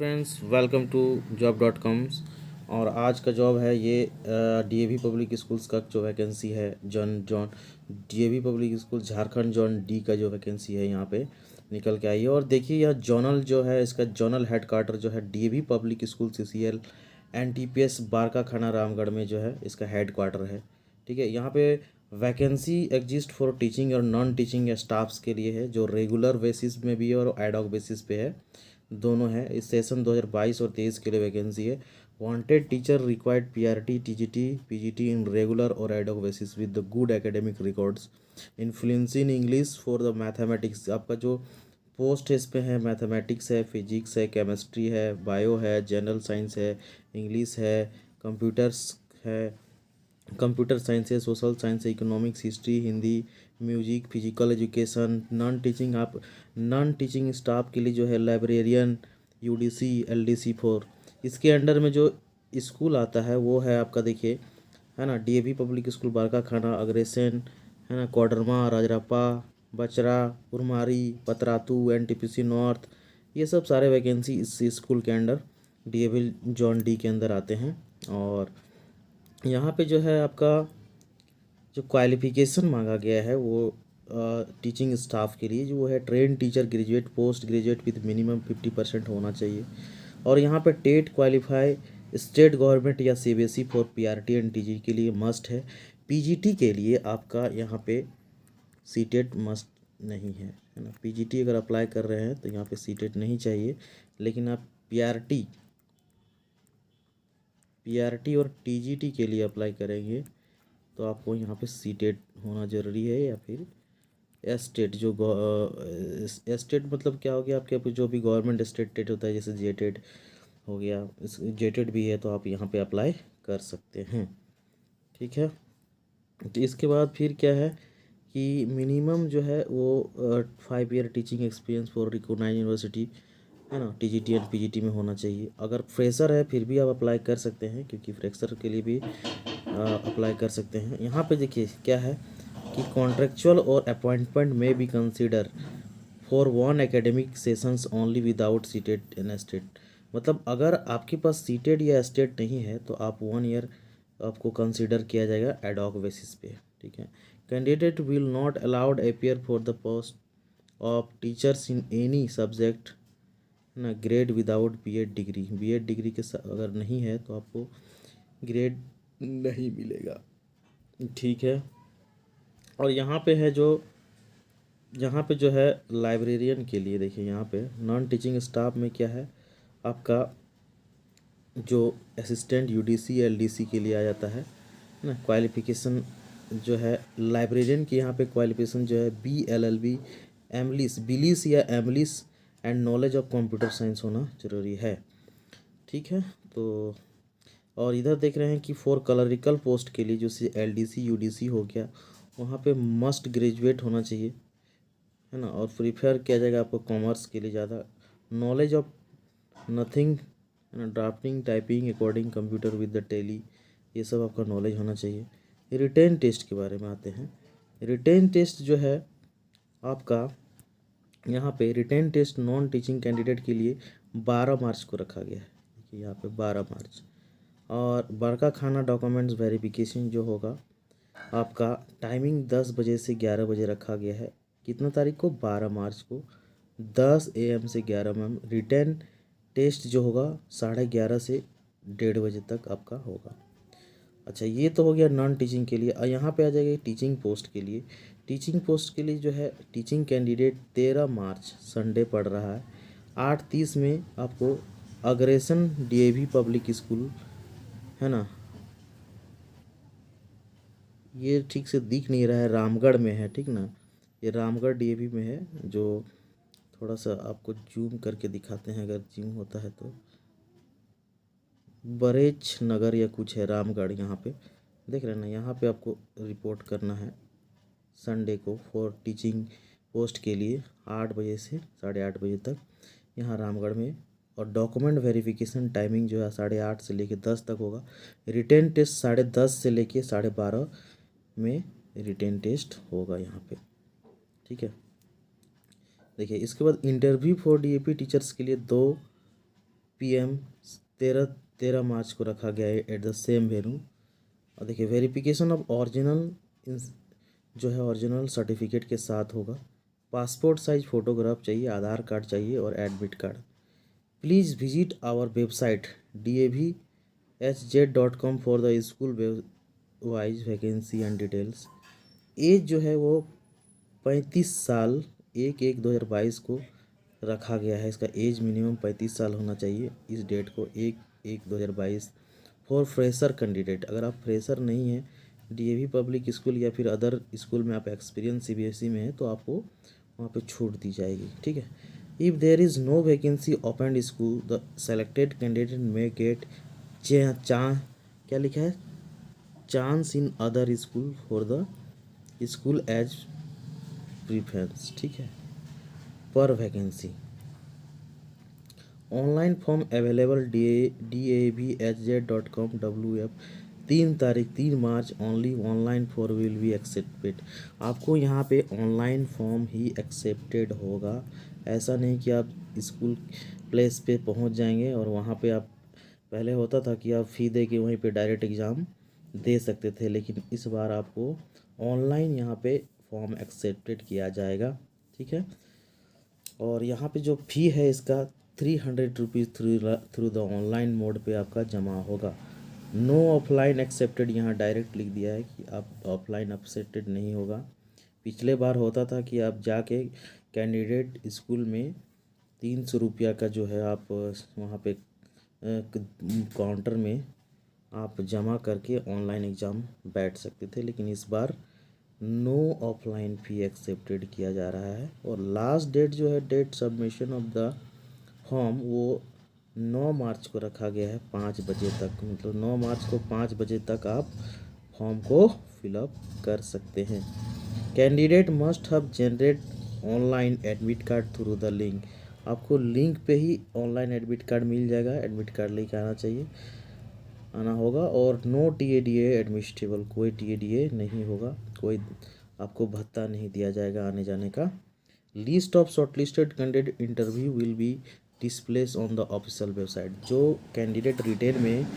Friends, welcome to job.coms। और आज का जॉब है ये डीएवी पब्लिक स्कूल्स का जो वैकेंसी है John John DAV public school Jharkhand John D का जो वैकेंसी है यहाँ पे निकल के आई है। और देखिए यह जोनल जो है, इसका जोनल हेड क्वार्टर जो है DAV public school CCL NTPS बारका खाना रामगढ़ में जो है इसका हेड क्वार्टर है। ठीक है, यहाँ पे वैकेंसी एग्जिस्ट फॉर टीचिंग और नॉन टीचिंग स्टाफ्स के लिए है, जो रेगुलर बेसिस में भी है और एडॉक बेसिस पे है, दोनों है। इस सेशन 2022 और 23 के लिए वैकेंसी है। Wanted teacher required PRT TGT PGT in regular और ad hoc basis with the good academic records in fluency in English for the mathematics. आपका जो पोस्ट है इस पे है मैथमेटिक्स है, फिजिक्स है, केमिस्ट्री है, बायो है, जनरल साइंस है, इंग्लिश है, कंप्यूटर्स है, कंप्यूटर साइंस है, सोशल साइंस है, economics, history, Hindi, music, physical education. Non teaching staff के लिए जो है लाइब्रेरियन, यूडीसी, एलडीसी फोर। इसके अंडर में जो स्कूल आता है वो है आपका, देखिए है ना, डीएवी पब्लिक स्कूल बारका खाना, अग्रेसन है ना, कोडरमा, राजरापा, बचरा, उरमारी, पतरातू, एनटीपीसी नॉर्थ, ये सब सारे वैकेंसी इस स्कूल के अंडर डीएवी जॉन डी के अंदर आते हैं। और यहाँ पे जो है आपका जो क्वालिफिकेशन मांगा गया है वो टीचिंग स्टाफ के लिए जो है train teacher graduate, post graduate with minimum 50% होना चाहिए। और यहाँ पे टेट क्वालिफाई स्टेट गवर्नमेंट या CBSE for PRT and TG के लिए मस्ट है। पीजीटी के लिए आपका यहाँ पे सीटेट मस्ट नहीं है ना। पीजीटी अगर अप्लाई कर रहे हैं तो यहाँ पे सीटेट नहीं चाहिए, लेकिन आप पीआरटी और टीजीटी के लिए अप्लाई करेंगे तो आपको यहाँ पे सीटेट होना ज़रूरी है, या फिर एस्टेट जो एस्टेट मतलब क्या हो गया आपके जो भी गवर्नमेंट स्टेट टेट होता है, जैसे जेटेट हो गया, इस जेटेट भी है तो आप यहाँ पे अप्लाई कर सकते हैं। ठीक है, तो इसके बाद फिर क्या है कि मिनिमम जो है वो 5 year teaching experience for recognise university है ना, टीजीटी एंड पीजीटी में होना चाहिए। अगर फ्रेशर है फिर भी आप अप्लाई कर सकते हैं, क्योंकि फ्रेशर के लिए भी अप्लाई कर सकते हैं। यहाँ पे देखिए क्या है कि कॉन्ट्रेक्चुअल और अपॉइंटमेंट में भी consider for 1 academic sessions only without seated in state. मतलब अगर आपके पास सीटेड या स्टेट नहीं है तो आप 1 ईयर आपको कंसीडर किया जाएगा एडॉक बेसिस पे। ठीक है, candidate will not allowed appear for the post of teachers in any subject ना, grade without BEd degree. BEd degree के अगर नहीं है तो आपको ग्रेड नहीं मिलेगा। ठीक है, और यहाँ पे है जो है लाइब्रेरियन के लिए, देखिए यहाँ पे नॉन टीचिंग स्टाफ में क्या है आपका जो असिस्टेंट यूडीसी एलडीसी के लिए आ जाता है ना। क्वालिफिकेशन जो है लाइब्रेरियन की यहाँ पे क्वालिफिकेशन जो है बीएलएलबी एमलिस बिलिस या MLIS and knowledge of computer science होना जरूरी है। ठीक है, तो और इधर देख रहे हैं कि फॉर क्लरिकल पोस्ट के लिए जो एलडीसी यूडीसी हो गया वहाँ पे मस्ट ग्रेजुएट होना चाहिए है ना। और प्रीफर किया जाएगा आपको कॉमर्स के लिए ज़्यादा। नॉलेज ऑफ नथिंग है ना, drafting, typing, according computer with the Tally, ये सब आपका नॉलेज होना चाहिए। रिटेन टेस्ट के बारे में आते हैं। रिटेन टेस्ट जो है आपका यहाँ पे written test non teaching candidate के लिए 12 मार्च को रखा गया है। देखिए यहाँ पे 12 मार्च। और बड़का खाना डॉक्यूमेंट्स वेरिफिकेशन जो होगा आपका टाइमिंग 10 बजे से 11 बजे रखा गया है। कितना तारीख को? 12 मार्च को 10 AM से 11 AM। रिटेन टेस्ट जो होगा 11:30 से 1:30 बजे तक आपका होगा। अच्छा, ये तो हो गया नॉन टीचिंग के लिए। और यहाँ पे आ जाएगा टीचिंग पोस्ट के लिए। टीचिंग पोस्ट के लिए जो है टीचिंग कैंडिडेट 13 मार्च संडे पड़ रहा है 8:30 में आपको अग्रेसन डीएवी पब्लिक स्कूल है ना, ये ठीक से दिख नहीं रहा है, रामगढ़ में है। ठीक ना, ये रामगढ़ डीएवी में है। जो थोड़ा सा आपको जूम करके दिखाते हैं, अगर जूम होता है तो बरेच नगर या कुछ है रामगढ़, यहाँ पे देख रहे हैं ना। यहाँ पे आपको रिपोर्ट करना है संडे को फॉर टीचिंग पोस्ट के लिए 8 बजे से 8:30 बजे तक यहाँ रामगढ़ में। और डॉक्यूमेंट वेरिफिकेशन टाइमिंग जो है 8:30 से लेके 10 तक होगा। रिटेन टेस्ट 10:30 से लेके 12:30 में रिटेन टेस्ट होगा यहाँ पे। ठीक है, देखिए इसके बाद इंटरव्यू फॉर डीएपी टीचर्स के लिए 2 PM 13 मार्च को रखा गया है एट द सेम वेन्यू। और देखिए वेरिफिकेशन ऑफ ओरिजिनल जो है ओरिजिनल सर्टिफिकेट के साथ होगा। पासपोर्ट साइज फ़ोटोग्राफ चाहिए, आधार कार्ड चाहिए और admit card. Please visit our website davhz.com for the school wise vacancy and details. Age जो है वो 35 साल 1/1/2022 को रखा गया है। इसका एज मिनिमम 35 साल होना चाहिए इस डेट को 1/1/2022 फॉर फ्रेशर कैंडिडेट। अगर आप फ्रेशर नहीं हैं, DAV पब्लिक स्कूल या फिर अदर स्कूल में आप एक्सपीरियंस CBSE में है तो आपको वहाँ पे छूट दी जाएगी, ठीक है। If there is no vacancy open school the selected candidate may get क्या लिखा है, chance in other school for the school as preference, ठीक है, पर vacancy. Online form available davhz.com WF 3 March only online for will be accepted. आपको यहाँ पे online form he accepted होगा। ऐसा नहीं कि आप स्कूल प्लेस पे पहुँच जाएंगे और वहाँ पे आप, पहले होता था कि आप फ़ी दे के वहीं पे डायरेक्ट एग्ज़ाम दे सकते थे, लेकिन इस बार आपको ऑनलाइन यहाँ पे फॉर्म एक्सेप्टेड किया जाएगा, ठीक है। और यहाँ पे जो फ़ी है इसका 300 rupees through the online mode पे आपका जमा होगा। नो ऑफलाइन एक्सेप्टेड यहाँ डायरेक्ट लिख दिया है कि आप ऑफलाइन एक्सेप्टेड नहीं होगा। पिछले बार होता था कि आप जाके कैंडिडेट स्कूल में 300 रुपया का जो है आप वहाँ पे काउंटर में आप जमा करके ऑनलाइन एग्ज़ाम बैठ सकते थे, लेकिन इस बार नो ऑफलाइन फ़ी एक्सेप्टेड किया जा रहा है। और लास्ट डेट जो है date submission of the form वो 9 मार्च को रखा गया है 5 बजे तक। मतलब 9 मार्च को 5 बजे तक आप फॉर्म को फिलअप कर सकते हैं। Candidate must have generate online admit card through the link. आपको लिंक पे ही ऑनलाइन एडमिट कार्ड मिल जाएगा। एडमिट कार्ड लेके आना होगा। और नो TADA एडमिनिस्ट्रेबल, कोई TADA नहीं होगा, कोई आपको भत्ता नहीं दिया जाएगा आने जाने का। List of shortlisted candidate interview will be displace on the official website. जो कैंडिडेट रिटेन में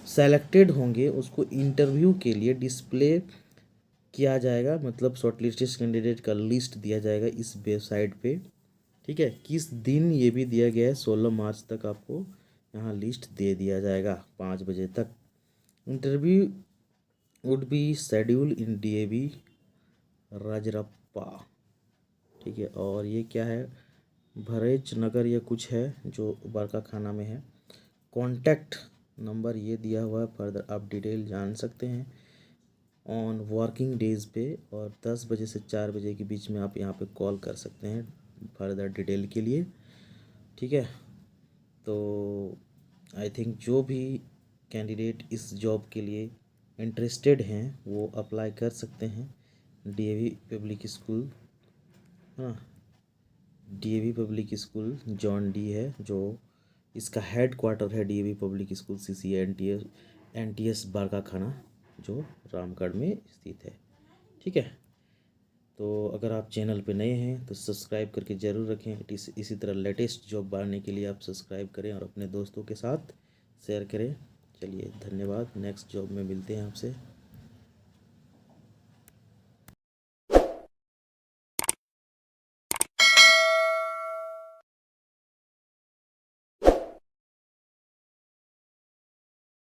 सेलेक्टेड होंगे उसको इंटरव्यू के लिए डिस्प्ले किया जाएगा, मतलब शॉर्टलिस्टेड कैंडिडेट का लिस्ट दिया जाएगा इस वेबसाइट पे, ठीक है। किस दिन ये भी दिया गया है, 16 मार्च तक आपको यहाँ लिस्ट दे दिया जाएगा 5 बजे तक। Interview would be schedule in DAV Rajrappa, ठीक है। और ये क्या है, भरेच नगर या कुछ है जो बरका खाना में है। कॉन्टैक्ट नंबर ये दिया हुआ है, फर्दर आप डिटेल जान सकते हैं ऑन वर्किंग डेज़ पे। और 10 बजे से 4 बजे के बीच में आप यहाँ पे कॉल कर सकते हैं फर्दर डिटेल के लिए, ठीक है। तो आई थिंक जो भी कैंडिडेट इस जॉब के लिए इंटरेस्टेड हैं वो अप्लाई कर सकते हैं। DAV पब्लिक स्कूल, हाँ, DAV public school John D है जो इसका हेड क्वार्टर है। DAV public school CCA NTS बारका खाना जो रामगढ़ में स्थित है, ठीक है। तो अगर आप चैनल पे नए हैं तो सब्सक्राइब करके ज़रूर रखें। इसी तरह लेटेस्ट जॉब पाने के लिए आप सब्सक्राइब करें और अपने दोस्तों के साथ शेयर करें। चलिए धन्यवाद, नेक्स्ट जॉब में मिलते हैं आपसे।